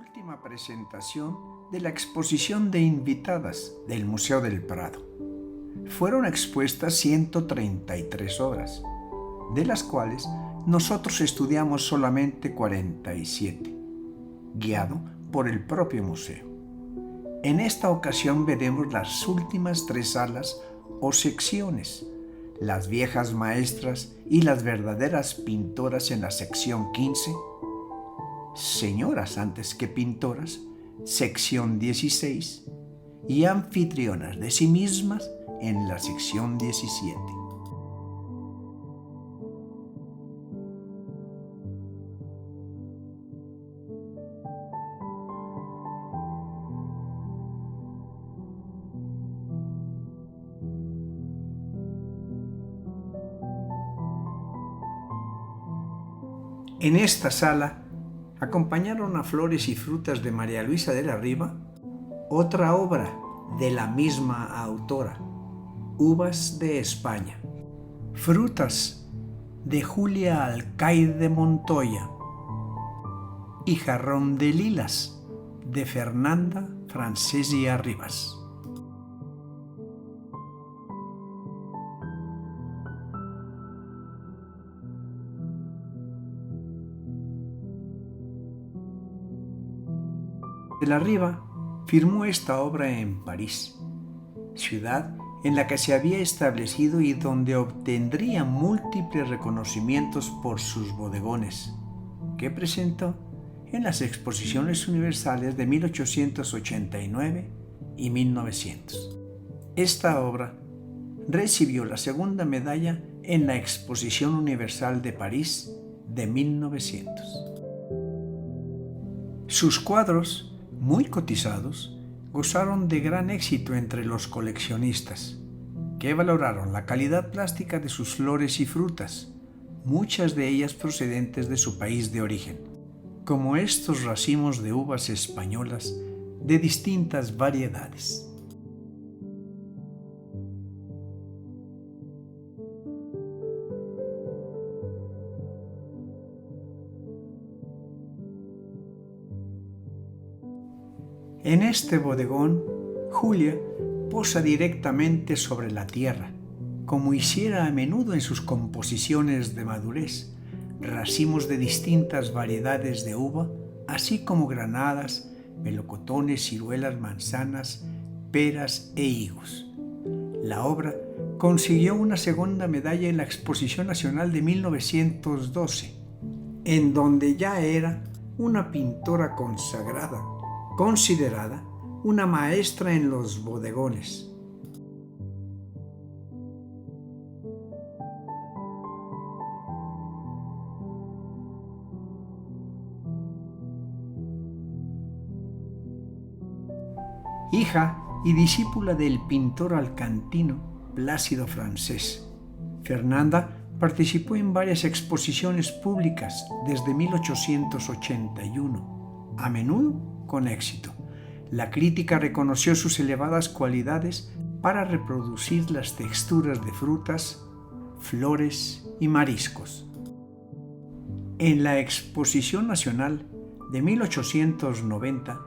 última presentación de la exposición de invitadas del Museo del Prado. Fueron expuestas 133 obras, de las cuales nosotros estudiamos solamente 47, guiado por el propio museo. En esta ocasión veremos las últimas 3 salas o secciones, las viejas maestras y las verdaderas pintoras en la sección 15, señoras antes que pintoras, sección 16, y anfitrionas de sí mismas en la sección 17. En esta sala acompañaron a Flores y frutas de María Luisa de la Riva, otra obra de la misma autora, Uvas de España, Frutas de Julia Alcaide Montoya y Jarrón de Lilas de Fernanda Francesi Arribas. De la Riva firmó esta obra en París, ciudad en la que se había establecido y donde obtendría múltiples reconocimientos por sus bodegones, que presentó en las exposiciones universales de 1889 y 1900. Esta obra recibió la segunda medalla en la Exposición Universal de París de 1900. Sus cuadros, muy cotizados, gozaron de gran éxito entre los coleccionistas, que valoraron la calidad plástica de sus flores y frutas, muchas de ellas procedentes de su país de origen, como estos racimos de uvas españolas de distintas variedades. En este bodegón, Julia posa directamente sobre la tierra, como hiciera a menudo en sus composiciones de madurez, racimos de distintas variedades de uva, así como granadas, melocotones, ciruelas, manzanas, peras e higos. La obra consiguió una segunda medalla en la Exposición Nacional de 1912, en donde ya era una pintora consagrada, considerada una maestra en los bodegones. Hija y discípula del pintor alcantino Plácido Francés, Fernanda participó en varias exposiciones públicas desde 1881, a menudo con éxito. La crítica reconoció sus elevadas cualidades para reproducir las texturas de frutas, flores y mariscos. En la Exposición Nacional de 1890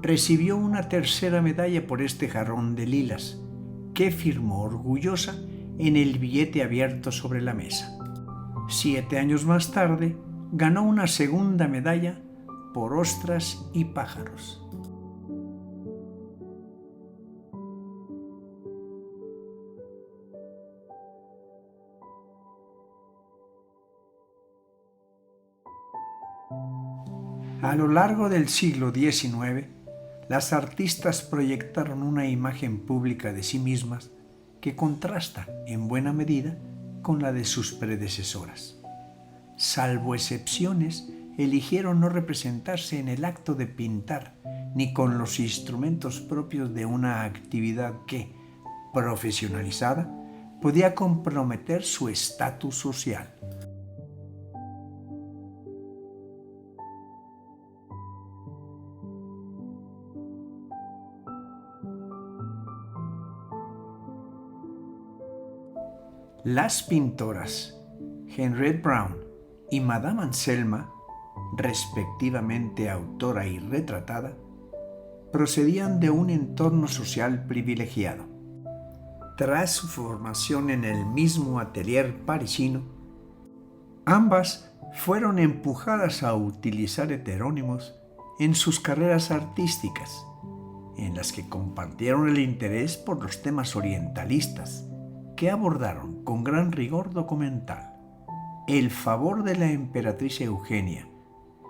recibió una tercera medalla por este jarrón de lilas, que firmó orgullosa en el billete abierto sobre la mesa. 7 años más tarde ganó una segunda medalla por ostras y pájaros. A lo largo del siglo XIX, las artistas proyectaron una imagen pública de sí mismas que contrasta en buena medida con la de sus predecesoras. Salvo excepciones, eligieron no representarse en el acto de pintar ni con los instrumentos propios de una actividad que, profesionalizada, podía comprometer su estatus social. Las pintoras Henriette Brown y Madame Anselma respectivamente autora y retratada, procedían de un entorno social privilegiado. Tras su formación en el mismo atelier parisino, ambas fueron empujadas a utilizar heterónimos en sus carreras artísticas, en las que compartieron el interés por los temas orientalistas, que abordaron con gran rigor documental el favor de la emperatriz Eugenia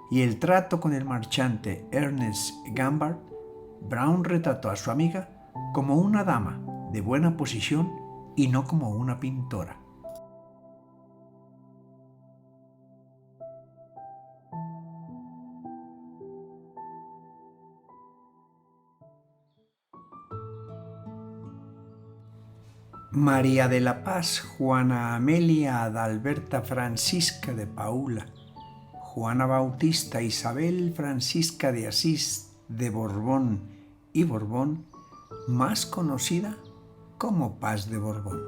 y el trato con el marchante Ernest Gambart. Brown retrató a su amiga como una dama de buena posición y no como una pintora. María de la Paz, Juana Amelia Adalberta Francisca de Paula, Juana Bautista Isabel Francisca de Asís de Borbón y Borbón, más conocida como Paz de Borbón.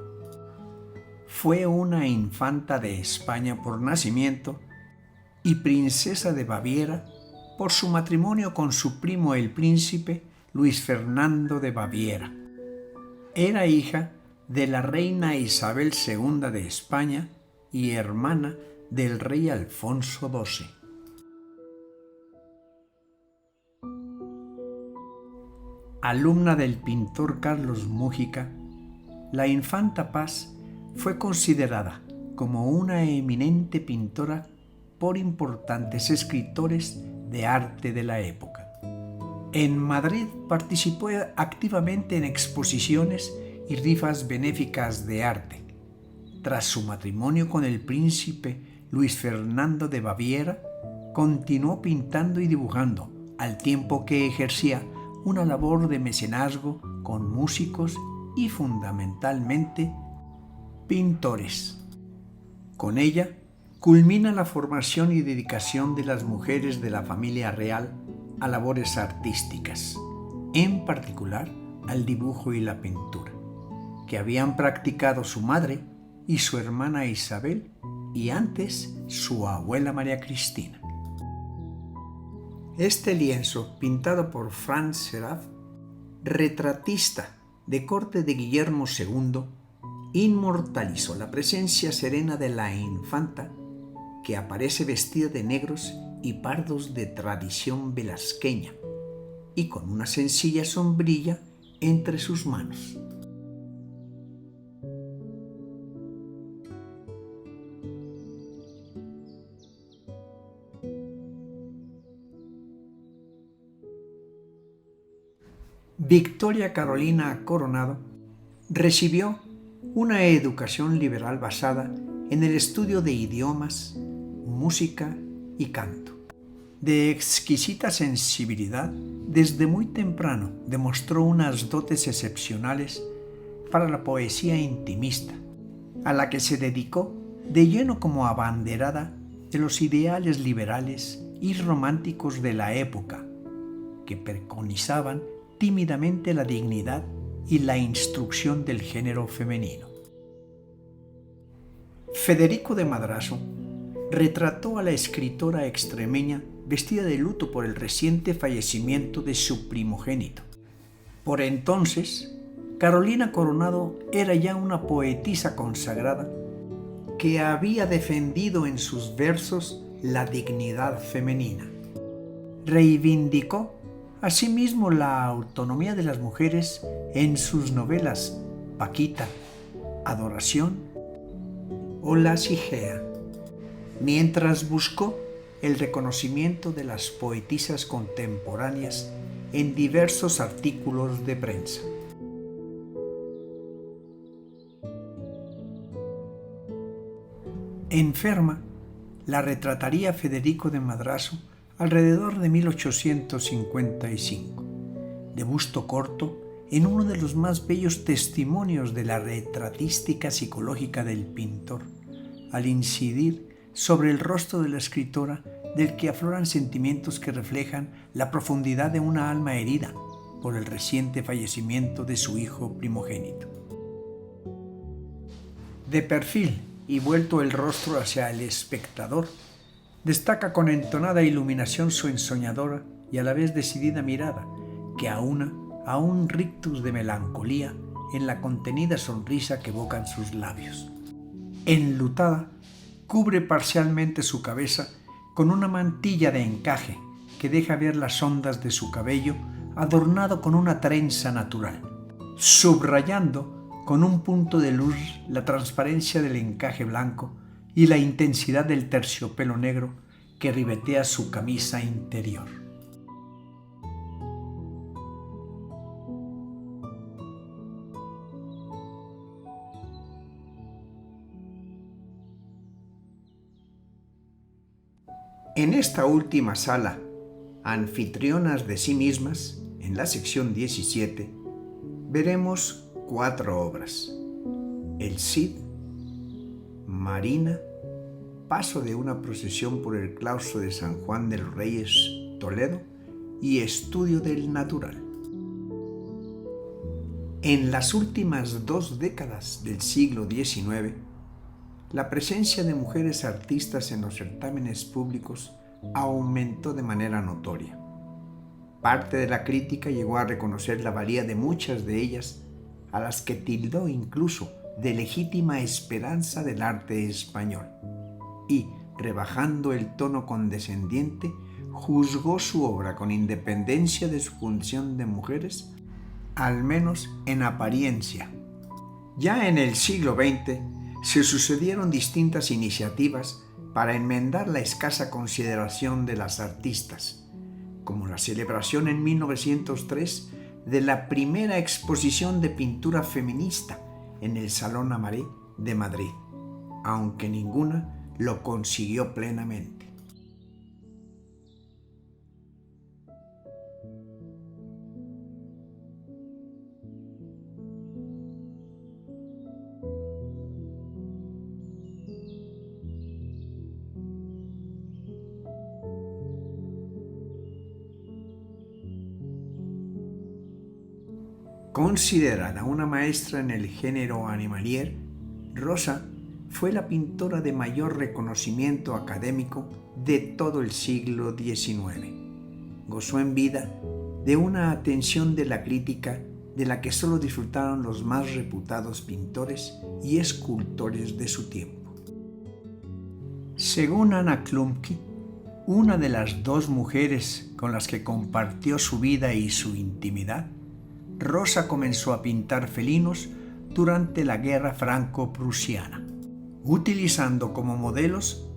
Fue una infanta de España por nacimiento y princesa de Baviera por su matrimonio con su primo el príncipe Luis Fernando de Baviera. Era hija de la reina Isabel II de España y hermana del rey Alfonso XII. Alumna del pintor Carlos Múgica, la infanta Paz fue considerada como una eminente pintora por importantes escritores de arte de la época. En Madrid participó activamente en exposiciones y rifas benéficas de arte. Tras su matrimonio con el príncipe Luis Fernando de Baviera, continuó pintando y dibujando, al tiempo que ejercía una labor de mecenazgo con músicos y fundamentalmente pintores. Con ella culmina la formación y dedicación de las mujeres de la familia real a labores artísticas, en particular al dibujo y la pintura, que habían practicado su madre y su hermana Isabel y antes su abuela María Cristina. Este lienzo, pintado por Franz Seraf, retratista de corte de Guillermo II, inmortalizó la presencia serena de la infanta, que aparece vestida de negros y pardos de tradición velasqueña y con una sencilla sombrilla entre sus manos. Victoria Carolina Coronado recibió una educación liberal basada en el estudio de idiomas, música y canto. De exquisita sensibilidad, desde muy temprano demostró unas dotes excepcionales para la poesía intimista, a la que se dedicó de lleno como abanderada de los ideales liberales y románticos de la época, que preconizaban tímidamente la dignidad y la instrucción del género femenino. Federico de Madrazo retrató a la escritora extremeña vestida de luto por el reciente fallecimiento de su primogénito. Por entonces, Carolina Coronado era ya una poetisa consagrada que había defendido en sus versos la dignidad femenina. Reivindicó asimismo la autonomía de las mujeres en sus novelas Paquita, Adoración o La Sigea, mientras buscó el reconocimiento de las poetisas contemporáneas en diversos artículos de prensa. Enferma, la retrataría Federico de Madrazo alrededor de 1855, de busto corto, en uno de los más bellos testimonios de la retratística psicológica del pintor, al incidir sobre el rostro de la escritora, del que afloran sentimientos que reflejan la profundidad de una alma herida por el reciente fallecimiento de su hijo primogénito. De perfil y vuelto el rostro hacia el espectador, Destaca con entonada iluminación su ensoñadora y a la vez decidida mirada, que aúna a un rictus de melancolía en la contenida sonrisa que evocan sus labios. Enlutada, cubre parcialmente su cabeza con una mantilla de encaje que deja ver las ondas de su cabello adornado con una trenza natural, subrayando con un punto de luz la transparencia del encaje blanco y la intensidad del terciopelo negro que ribetea su camisa interior. En esta última sala, anfitrionas de sí mismas, en la sección 17, veremos 4 obras: El Cid, Marina, Paso de una procesión por el claustro de San Juan de los Reyes, Toledo, y Estudio del Natural. En las últimas 2 décadas del siglo XIX, la presencia de mujeres artistas en los certámenes públicos aumentó de manera notoria. Parte de la crítica llegó a reconocer la valía de muchas de ellas, a las que tildó incluso de legítima esperanza del arte español, y, rebajando el tono condescendiente, juzgó su obra con independencia de su condición de mujeres, al menos en apariencia. Ya en el siglo XX se sucedieron distintas iniciativas para enmendar la escasa consideración de las artistas, como la celebración en 1903 de la primera exposición de pintura feminista en el Salón Amaré de Madrid, aunque ninguna lo consiguió plenamente. Considerada una maestra en el género animalier, Rosa fue la pintora de mayor reconocimiento académico de todo el siglo XIX. Gozó en vida de una atención de la crítica de la que solo disfrutaron los más reputados pintores y escultores de su tiempo. Según Anna Klumpke, una de las 2 mujeres con las que compartió su vida y su intimidad, Rosa comenzó a pintar felinos durante la Guerra Franco-Prusiana, utilizando como modelos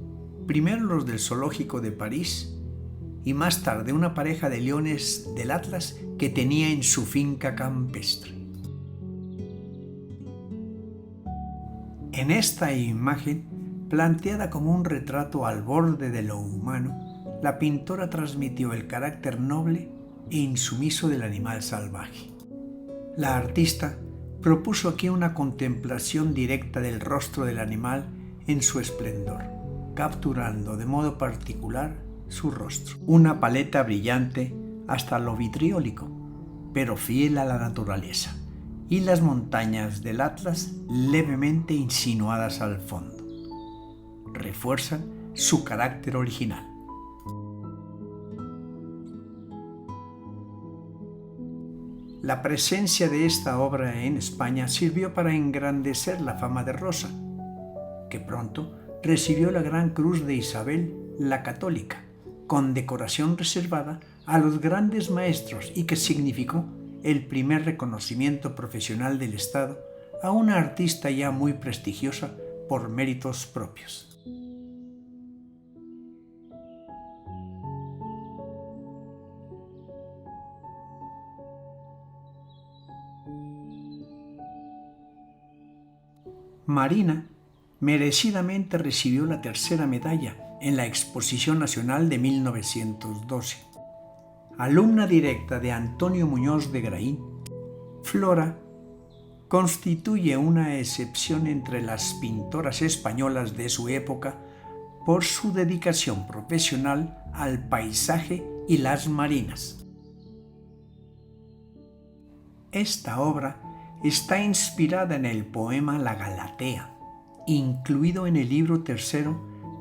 primero los del Zoológico de París y más tarde una pareja de leones del Atlas que tenía en su finca campestre. En esta imagen, planteada como un retrato al borde de lo humano, la pintora transmitió el carácter noble e insumiso del animal salvaje. La artista propuso aquí una contemplación directa del rostro del animal en su esplendor, capturando de modo particular su rostro. Una paleta brillante hasta lo vitriólico, pero fiel a la naturaleza, y las montañas del Atlas levemente insinuadas al fondo. Refuerzan su carácter original. La presencia de esta obra en España sirvió para engrandecer la fama de Rosa, que pronto recibió la Gran Cruz de Isabel la Católica, condecoración reservada a los grandes maestros y que significó el primer reconocimiento profesional del Estado a una artista ya muy prestigiosa por méritos propios. Marina merecidamente recibió la tercera medalla en la Exposición Nacional de 1912. Alumna directa de Antonio Muñoz de Graín, Flora constituye una excepción entre las pintoras españolas de su época por su dedicación profesional al paisaje y las marinas. Esta obra está inspirada en el poema La Galatea, incluido en el libro 3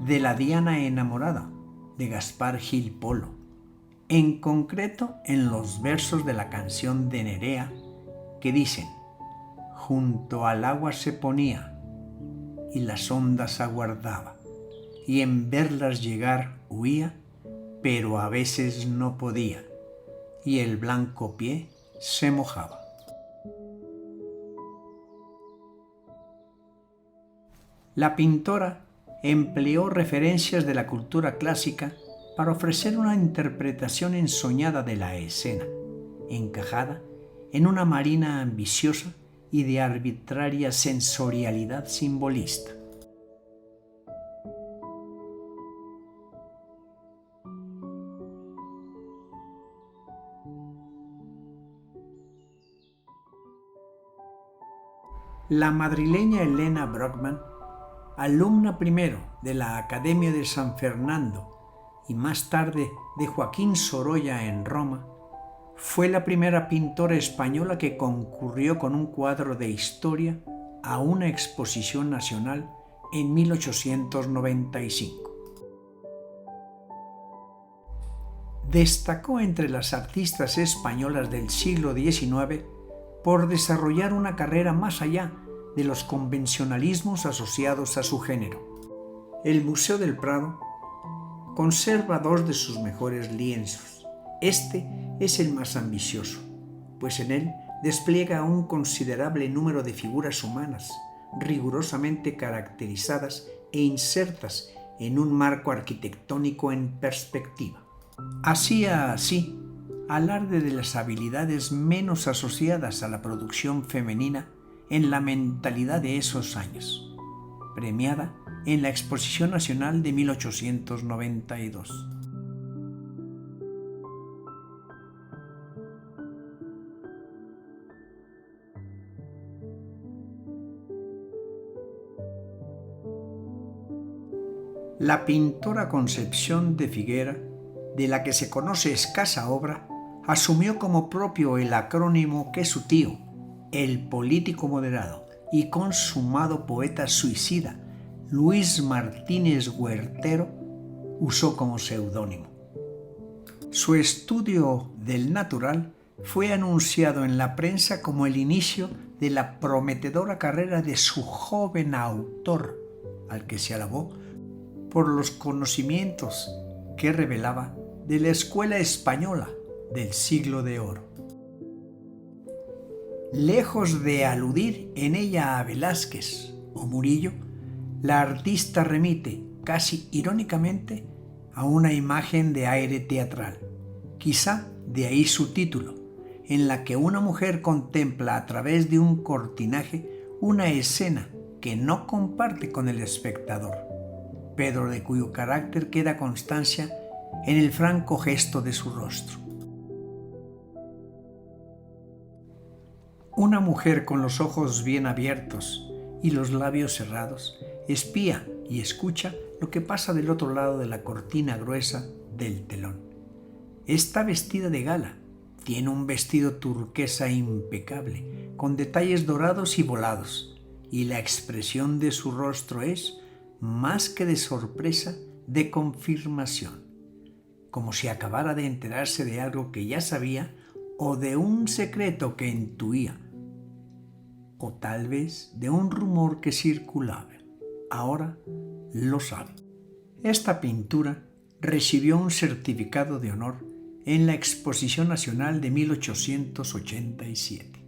de la Diana enamorada de Gaspar Gil Polo, en concreto en los versos de la canción de Nerea que dicen: junto al agua se ponía y las ondas aguardaba, y en verlas llegar huía, pero a veces no podía, y el blanco pie se mojaba. La pintora empleó referencias de la cultura clásica para ofrecer una interpretación ensoñada de la escena, encajada en una marina ambiciosa y de arbitraria sensorialidad simbolista. La madrileña Elena Brockman, alumna primero de la Academia de San Fernando y más tarde de Joaquín Sorolla en Roma, fue la primera pintora española que concurrió con un cuadro de historia a una exposición nacional en 1895. Destacó entre las artistas españolas del siglo XIX por desarrollar una carrera más allá de los convencionalismos asociados a su género. El Museo del Prado conserva dos de sus mejores lienzos. Este es el más ambicioso, pues en él despliega un considerable número de figuras humanas, rigurosamente caracterizadas e insertas en un marco arquitectónico en perspectiva. Hacía así alarde de las habilidades menos asociadas a la producción femenina en la mentalidad de esos años, premiada en la Exposición Nacional de 1892. La pintora Concepción de Figuera, de la que se conoce escasa obra, asumió como propio el acrónimo que su tío, el político moderado y consumado poeta suicida Luis Martínez Huertero, usó como seudónimo. Su estudio del natural fue anunciado en la prensa como el inicio de la prometedora carrera de su joven autor, al que se alabó por los conocimientos que revelaba de la escuela española del siglo de oro. Lejos de aludir en ella a Velázquez o Murillo, la artista remite, casi irónicamente, a una imagen de aire teatral, quizá de ahí su título, en la que una mujer contempla a través de un cortinaje una escena que no comparte con el espectador, pero de cuyo carácter queda constancia en el franco gesto de su rostro. Una mujer con los ojos bien abiertos y los labios cerrados espía y escucha lo que pasa del otro lado de la cortina gruesa del telón. Está vestida de gala, tiene un vestido turquesa impecable, con detalles dorados y volados, y la expresión de su rostro es, más que de sorpresa, de confirmación, como si acabara de enterarse de algo que ya sabía o de un secreto que intuía, o tal vez de un rumor que circulaba. Ahora lo sabe. Esta pintura recibió un certificado de honor en la Exposición Nacional de 1887.